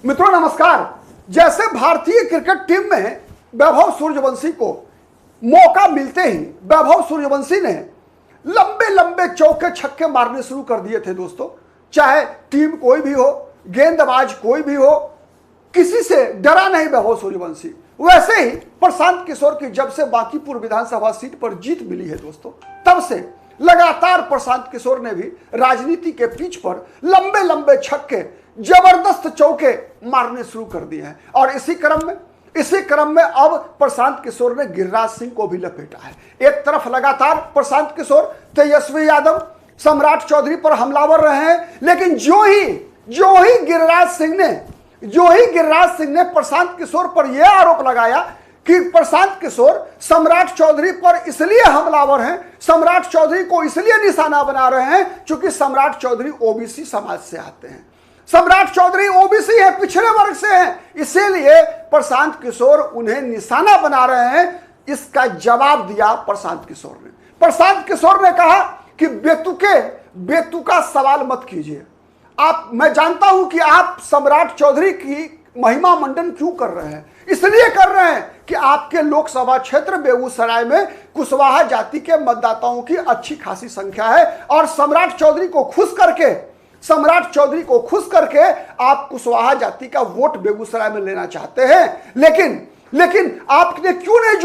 मित्रों नमस्कार। जैसे भारतीय क्रिकेट टीम में वैभव सूर्यवंशी को मौका मिलते ही वैभव सूर्यवंशी ने लंबे लंबे चौके छक्के मारने शुरू कर दिए थे दोस्तों। चाहे टीम कोई भी हो, गेंदबाज कोई भी हो, किसी से डरा नहीं वैभव सूर्यवंशी। वैसे ही प्रशांत किशोर की जब से बांकीपुर विधानसभा सीट पर जीत मिली है दोस्तों, तब से लगातार प्रशांत किशोर ने भी राजनीति के पिच पर लंबे लंबे छक्के, जबरदस्त चौके मारने शुरू कर दिए हैं। और इसी क्रम में अब प्रशांत किशोर ने गिरिराज सिंह को भी लपेटा है। एक तरफ लगातार प्रशांत किशोर, तेजस्वी यादव, सम्राट चौधरी पर हमलावर रहे हैं, लेकिन जो ही गिरिराज सिंह ने प्रशांत किशोर पर यह आरोप लगाया कि प्रशांत किशोर सम्राट चौधरी पर इसलिए हमलावर हैं, सम्राट चौधरी को इसलिए निशाना बना रहे हैं क्योंकि सम्राट चौधरी ओबीसी समाज से आते हैं, सम्राट चौधरी ओबीसी है, पिछड़े वर्ग से हैं, इसीलिए प्रशांत किशोर उन्हें निशाना बना रहे हैं। इसका जवाब दिया प्रशांत किशोर ने। प्रशांत किशोर ने कहा कि बेतुका सवाल मत कीजिए। मैं जानता हूं कि आप सम्राट चौधरी की महिमा मंडन क्यों कर रहे हैं। इसलिए कर रहे हैं कि आपके लोकसभा क्षेत्र बेगूसराय में कुशवाहा जाति के मतदाताओं की अच्छी खासी संख्या है और सम्राट चौधरी को खुश करके आप कुशवाहा जाति का वोट बेगूसराय में लेना चाहते हैं। लेकिन आपने क्यों नहीं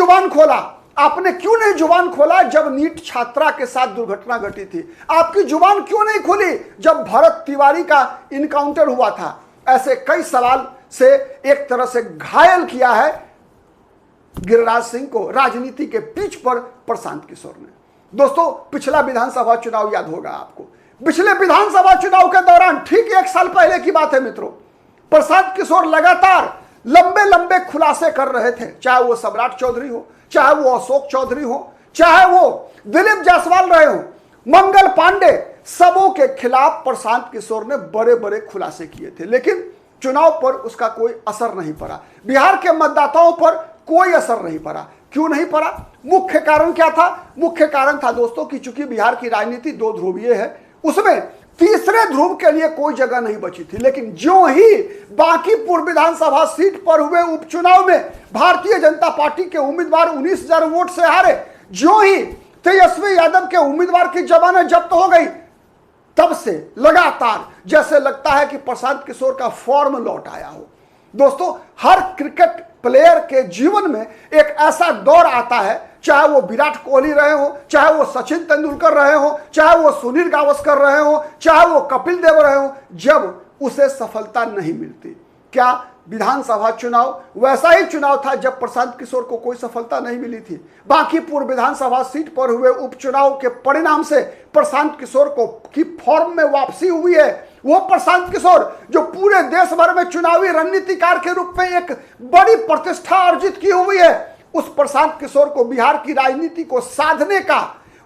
जुबान खोला जब नीट छात्रा के साथ दुर्घटना घटी थी। आपकी जुबान क्यों नहीं खुली जब भरत तिवारी का इनकाउंटर हुआ था। ऐसे कई सवाल से एक तरह से घायल किया है गिरिराज सिंह को राजनीति के पिच पर प्रशांत किशोर ने। दोस्तों, पिछला विधानसभा चुनाव याद होगा आपको। पिछले विधानसभा चुनाव के दौरान ठीक 1 साल पहले की बात है मित्रों, प्रशांत किशोर लगातार लंबे लंबे खुलासे कर रहे थे। चाहे वो सम्राट चौधरी हो, चाहे वो अशोक चौधरी हो, चाहे वो दिलीप जायसवाल रहे हो, मंगल पांडे, सबों के खिलाफ प्रशांत किशोर ने बड़े बड़े खुलासे किए थे। लेकिन चुनाव पर उसका कोई असर नहीं पड़ा, बिहार के मतदाताओं पर कोई असर नहीं पड़ा। क्यों नहीं पड़ा? मुख्य कारण क्या था? मुख्य कारण था दोस्तों कि चूंकि बिहार की राजनीति 2 ध्रुवीय है, उसमें तीसरे ध्रुव के लिए कोई जगह नहीं बची थी। लेकिन जो ही बांकीपुर विधानसभा सीट पर हुए उपचुनाव में भारतीय जनता पार्टी के उम्मीदवार 19,000 वोट से हारे, जो ही तेजस्वी यादव के उम्मीदवार की जमानत जब्त हो गई, तब से लगातार जैसे लगता है कि प्रशांत किशोर का फॉर्म लौट आया हो। दोस्तों, हर क्रिकेट प्लेयर के जीवन में एक ऐसा दौर आता है, चाहे वो विराट कोहली रहे हो, चाहे वो सचिन तेंदुलकर रहे हो, चाहे वो सुनील गावस्कर रहे हो, चाहे वो कपिल देव रहे हो, जब उसे सफलता नहीं मिलती। क्या विधानसभा चुनाव वैसा ही चुनाव था जब प्रशांत किशोर को कोई सफलता नहीं मिली थी। बांकीपुर विधानसभा सीट पर हुए उपचुनाव के परिणाम से प्रशांत किशोर को की फॉर्म में वापसी हुई है। वो प्रशांत किशोर जो पूरे देश भर में चुनावी रणनीतिकार के रूप में एक बड़ी प्रतिष्ठा अर्जित की हुई है, उस प्रशांत किशोर को बिहार की राजनीति को साधने की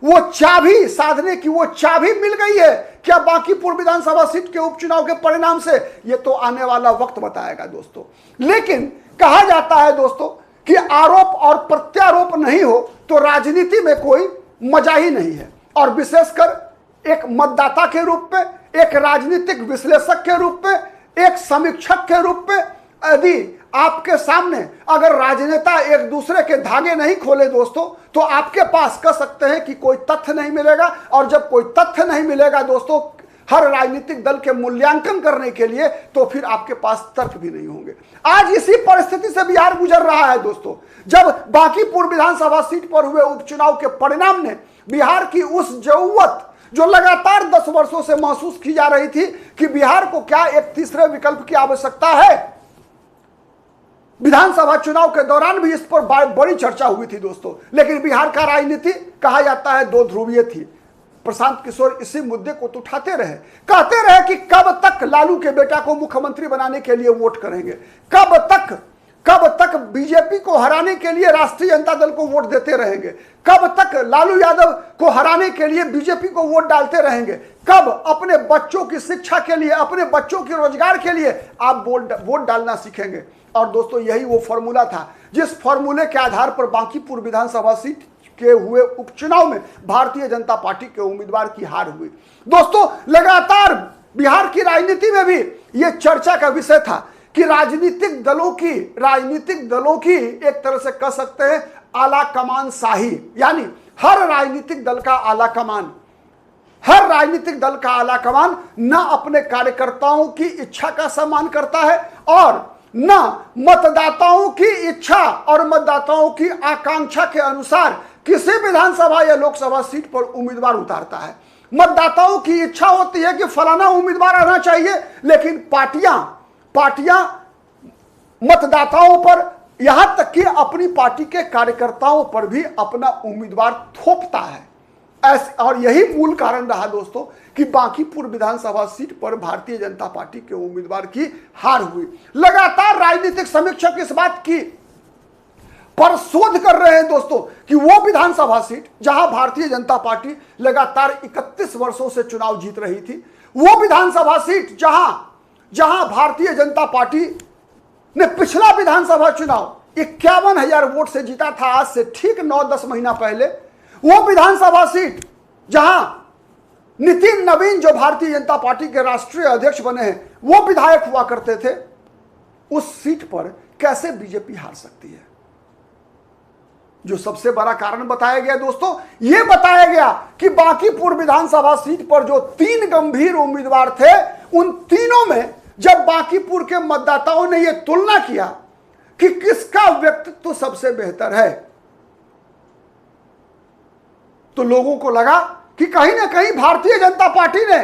वो चाबी मिल गई है। क्या बांकीपुर विधानसभा सीट के उपचुनाव के परिणाम से? ये तो आने वाला वक्त बताएगा दोस्तों। लेकिन कहा जाता है दोस्तों कि आरोप और प्रत्यारोप नहीं हो तो राजनीति में कोई मजा ही नहीं है। और विशेषकर एक मतदाता के रूप में, एक राजनीतिक विश्लेषक के रूप में, एक समीक्षक के रूप में, यदि आपके सामने अगर राजनेता एक दूसरे के धागे नहीं खोले दोस्तों, तो आपके पास कह सकते हैं कि कोई तथ्य नहीं मिलेगा। और जब कोई तथ्य नहीं मिलेगा दोस्तों हर राजनीतिक दल के मूल्यांकन करने के लिए, तो फिर आपके पास तर्क भी नहीं होंगे। आज इसी परिस्थिति से बिहार गुजर रहा है दोस्तों, जब बांकीपुर विधानसभा सीट पर हुए उपचुनाव के परिणाम ने बिहार की उस जरूरत जो लगातार 10 वर्षों से महसूस की जा रही थी कि बिहार को क्या एक तीसरे विकल्प की आवश्यकता है। विधानसभा चुनाव के दौरान भी इस पर बड़ी चर्चा हुई थी दोस्तों। लेकिन बिहार का राजनीति कहा जाता है 2 ध्रुवीय थी। प्रशांत किशोर इसी मुद्दे को तो उठाते रहे, कहते रहे कि कब तक लालू के बेटा को मुख्यमंत्री बनाने के लिए वोट करेंगे, कब तक बीजेपी को हराने के लिए राष्ट्रीय जनता दल को वोट देते रहेंगे, कब तक लालू यादव को हराने के लिए बीजेपी को वोट डालते रहेंगे, कब अपने बच्चों की शिक्षा के लिए, अपने बच्चों के रोजगार के लिए आप वोट डालना सीखेंगे। और दोस्तों, यही वो फॉर्मूला था जिस फॉर्मूले के आधार पर बांकीपुर विधानसभा सीट के हुए उपचुनाव में भारतीय जनता पार्टी के उम्मीदवार की हार हुई। दोस्तों, लगातार बिहार की राजनीति में भी यह चर्चा का विषय था कि राजनीतिक दलों की एक तरह से कह सकते हैं आला कमान शाही, यानी हर राजनीतिक दल का आला कमान न अपने कार्यकर्ताओं की इच्छा का सम्मान करता है और न मतदाताओं की इच्छा और मतदाताओं की आकांक्षा के अनुसार किसी विधानसभा या लोकसभा सीट पर उम्मीदवार उतारता है। मतदाताओं की इच्छा होती है कि फलाना उम्मीदवार आना चाहिए, लेकिन पार्टियां मतदाताओं पर, यहां तक कि अपनी पार्टी के कार्यकर्ताओं पर भी अपना उम्मीदवार थोपता है। और यही मूल कारण रहा दोस्तों कि बांकीपुर विधानसभा सीट पर भारतीय जनता पार्टी के उम्मीदवार की हार हुई। लगातार राजनीतिक समीक्षक इस बात की पर शोध कर रहे हैं दोस्तों कि वो विधानसभा सीट जहां भारतीय जनता पार्टी लगातार 31 वर्षों से चुनाव जीत रही थी, वो विधानसभा सीट जहां भारतीय जनता पार्टी ने पिछला विधानसभा चुनाव 51,000 वोट से जीता था, आज से ठीक 9-10 महीना पहले, वो विधानसभा सीट जहां नितिन नवीन जो भारतीय जनता पार्टी के राष्ट्रीय अध्यक्ष बने हैं वो विधायक हुआ करते थे, उस सीट पर कैसे बीजेपी हार सकती है? जो सबसे बड़ा कारण बताया गया दोस्तों, यह बताया गया कि बांकीपुर विधानसभा सीट पर जो 3 गंभीर उम्मीदवार थे, उन तीनों में जब बांकीपुर के मतदाताओं ने यह तुलना किया कि किसका व्यक्तित्व सबसे बेहतर है, तो लोगों को लगा कि कहीं ना कहीं भारतीय जनता पार्टी ने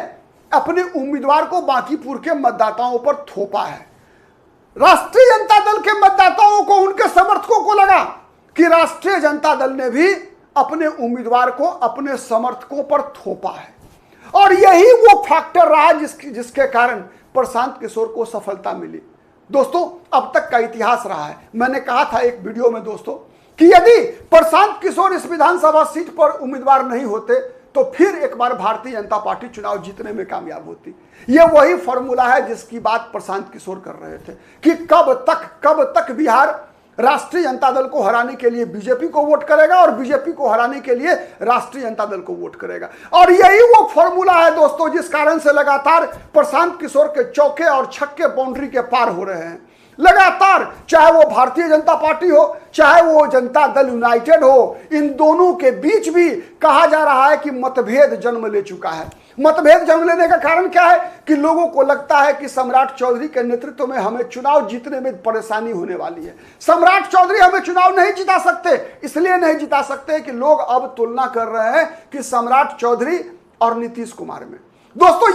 अपने उम्मीदवार को बांकीपुर के मतदाताओं पर थोपा है। राष्ट्रीय जनता दल के मतदाताओं को, उनके समर्थकों को लगा कि राष्ट्रीय जनता दल ने भी अपने उम्मीदवार को अपने समर्थकों पर थोपा है, और यही वो फैक्टर रहा जिसके कारण प्रशांत किशोर को सफलता मिली। दोस्तों, अब तक का इतिहास रहा है, मैंने कहा था एक वीडियो में दोस्तों कि यदि प्रशांत किशोर इस विधानसभा सीट पर उम्मीदवार नहीं होते तो फिर एक बार भारतीय जनता पार्टी चुनाव जीतने में कामयाब होती। यह वही फॉर्मूला है जिसकी बात प्रशांत किशोर कर रहे थे कि कब तक बिहार राष्ट्रीय जनता दल को हराने के लिए बीजेपी को वोट करेगा और बीजेपी को हराने के लिए राष्ट्रीय जनता दल को वोट करेगा। और यही वो फॉर्मूला है दोस्तों जिस कारण से लगातार प्रशांत किशोर के चौके और छक्के बाउंड्री के पार हो रहे हैं। लगातार, चाहे वो भारतीय जनता पार्टी हो, चाहे वो जनता दल यूनाइटेड हो, इन दोनों के बीच भी कहा जा रहा है कि मतभेद जन्म ले चुका है। मतभेद जन्म लेने का कारण क्या है कि लोगों को लगता है कि सम्राट चौधरी के नेतृत्व में हमें चुनाव जीतने में परेशानी होने वाली है। सम्राट चौधरी हमें चुनाव नहीं जिता सकते, इसलिए नहीं जिता सकते कि लोग अब तुलना कर रहे हैं कि सम्राट चौधरी और नीतीश कुमार में। दोस्तों,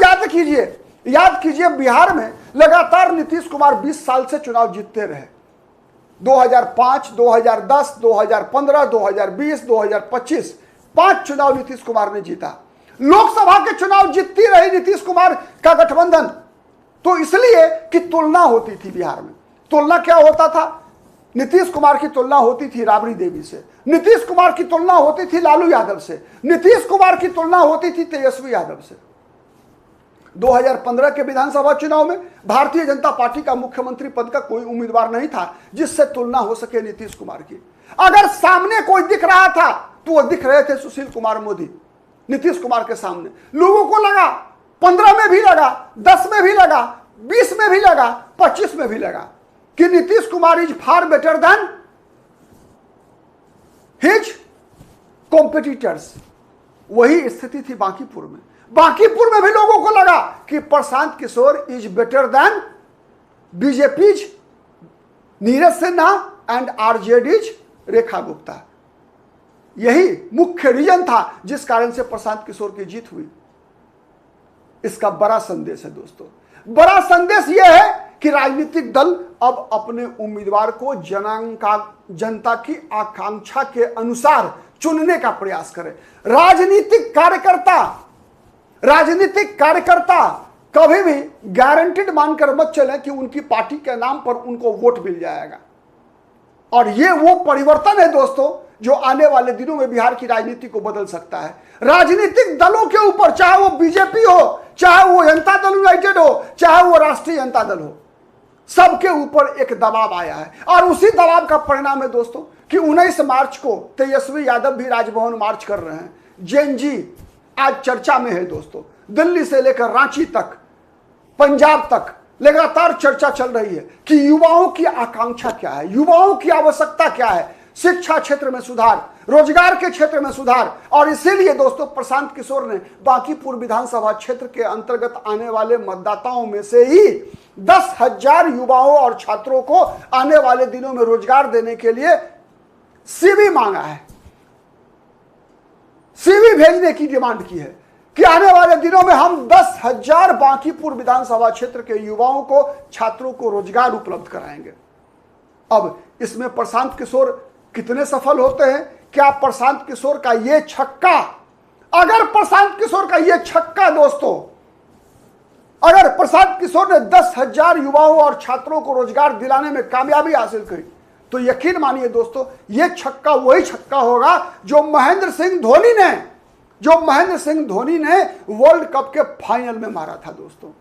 याद कीजिए बिहार में लगातार नीतीश कुमार 20 साल से चुनाव जीतते रहे। 2005, 2010, 2015, 2020, 2025 5 चुनाव नीतीश कुमार ने जीता। लोकसभा के चुनाव जीतती रही नीतीश कुमार का गठबंधन, तो इसलिए कि तुलना होती थी बिहार में। तुलना क्या होता था? नीतीश कुमार की तुलना होती थी राबड़ी देवी से, नीतीश कुमार की तुलना होती थी लालू यादव से, नीतीश कुमार की तुलना होती थी तेजस्वी यादव से। 2015 के विधानसभा चुनाव में भारतीय जनता पार्टी का मुख्यमंत्री पद का कोई उम्मीदवार नहीं था जिससे तुलना हो सके नीतीश कुमार की। अगर सामने कोई दिख रहा था तो वो दिख रहे थे सुशील कुमार मोदी नीतीश कुमार के सामने। लोगों को लगा, 15 में भी लगा, 10 में भी लगा, 20 में भी लगा, 25 में भी लगा कि Nitish Kumar is far better than his competitors. वही स्थिति थी बांकीपुर में। बांकीपुर में भी लोगों को लगा कि Prashant Kishor is better than BJP Neeraj Sinha and RJD's Rekha Gupta. यही मुख्य रीजन था जिस कारण से प्रशांत किशोर की जीत हुई। इसका बड़ा संदेश है दोस्तों, बड़ा संदेश यह है कि राजनीतिक दल अब अपने उम्मीदवार को जनता की आकांक्षा के अनुसार चुनने का प्रयास करें। राजनीतिक कार्यकर्ता कभी भी गारंटीड मानकर मत चले कि उनकी पार्टी के नाम पर उनको वोट मिल जाएगा। और यह वो परिवर्तन है दोस्तों जो आने वाले दिनों में बिहार की राजनीति को बदल सकता है। राजनीतिक दलों के ऊपर, चाहे वो बीजेपी हो, चाहे वो जनता दल यूनाइटेड हो, चाहे वो राष्ट्रीय जनता दल हो, सबके ऊपर एक दबाव आया है। और उसी दबाव का परिणाम है दोस्तों कि 19 मार्च को तेजस्वी यादव भी राजभवन मार्च कर रहे हैं। जेएनजी आज चर्चा में है दोस्तों, दिल्ली से लेकर रांची तक, पंजाब तक लगातार चर्चा चल रही है कि युवाओं की आकांक्षा क्या है, युवाओं की आवश्यकता क्या है। शिक्षा क्षेत्र में सुधार, रोजगार के क्षेत्र में सुधार। और इसीलिए दोस्तों प्रशांत किशोर ने बांकीपुर विधानसभा क्षेत्र के अंतर्गत आने वाले मतदाताओं में से ही 10,000 युवाओं और छात्रों को आने वाले दिनों में रोजगार देने के लिए सीवी मांगा है, सीवी भेजने की डिमांड की है कि आने वाले दिनों में हम 10,000 बांकीपुर विधानसभा क्षेत्र के युवाओं को, छात्रों को रोजगार उपलब्ध कराएंगे। अब इसमें प्रशांत किशोर कितने सफल होते हैं? क्या प्रशांत किशोर का ये छक्का, अगर प्रशांत किशोर का ये छक्का दोस्तों, अगर प्रशांत किशोर ने 10,000 युवाओं और छात्रों को रोजगार दिलाने में कामयाबी हासिल करी, तो यकीन मानिए दोस्तों ये छक्का वही छक्का होगा जो महेंद्र सिंह धोनी ने वर्ल्ड कप के फाइनल में मारा था दोस्तों।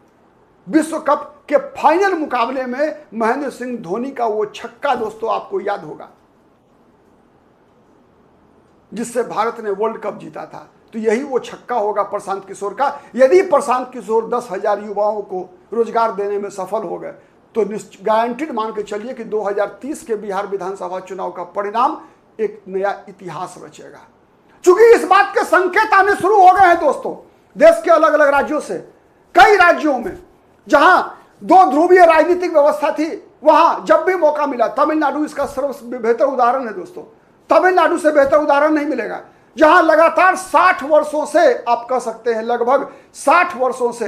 विश्व कप के फाइनल मुकाबले में महेंद्र सिंह धोनी का वो छक्का दोस्तों आपको याद होगा, जिससे भारत ने वर्ल्ड कप जीता था। तो यही वो छक्का होगा प्रशांत किशोर का। यदि प्रशांत किशोर 10,000 युवाओं को रोजगार देने में सफल हो गए तो गारंटीड मान के चलिए कि 2030 के बिहार विधानसभा चुनाव का परिणाम एक नया इतिहास रचेगा। चूंकि इस बात के संकेत आने शुरू हो गए हैं दोस्तों देश के अलग अलग राज्यों से। कई राज्यों में जहां 2 ध्रुवीय राजनीतिक व्यवस्था थी, वहां जब भी मौका मिला, तमिलनाडु इसका सर्व बेहतर उदाहरण है दोस्तों, तमिलनाडु से बेहतर उदाहरण नहीं मिलेगा, जहां लगातार 60 वर्षों से, आप कह सकते हैं लगभग 60 वर्षों से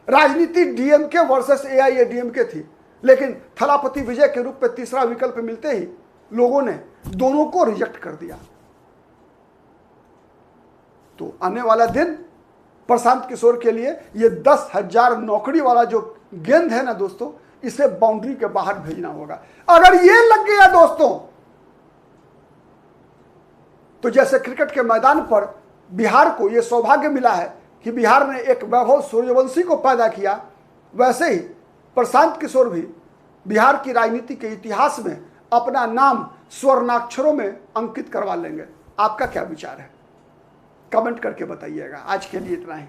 राजनीति डीएमके वर्सेस एआईएडीएमके थी, लेकिन थलापति विजय के रूप में तीसरा विकल्प मिलते ही लोगों ने दोनों को रिजेक्ट कर दिया। तो आने वाला दिन प्रशांत किशोर के लिए ये 10,000 नौकरी वाला जो गेंद है ना दोस्तों, इसे बाउंड्री के बाहर भेजना होगा। अगर ये लग गया दोस्तों, तो जैसे क्रिकेट के मैदान पर बिहार को यह सौभाग्य मिला है कि बिहार ने एक वैभव सूर्यवंशी को पैदा किया, वैसे ही प्रशांत किशोर भी बिहार की राजनीति के इतिहास में अपना नाम स्वर्णाक्षरों में अंकित करवा लेंगे। आपका क्या विचार है? कमेंट करके बताइएगा। आज के लिए इतना ही।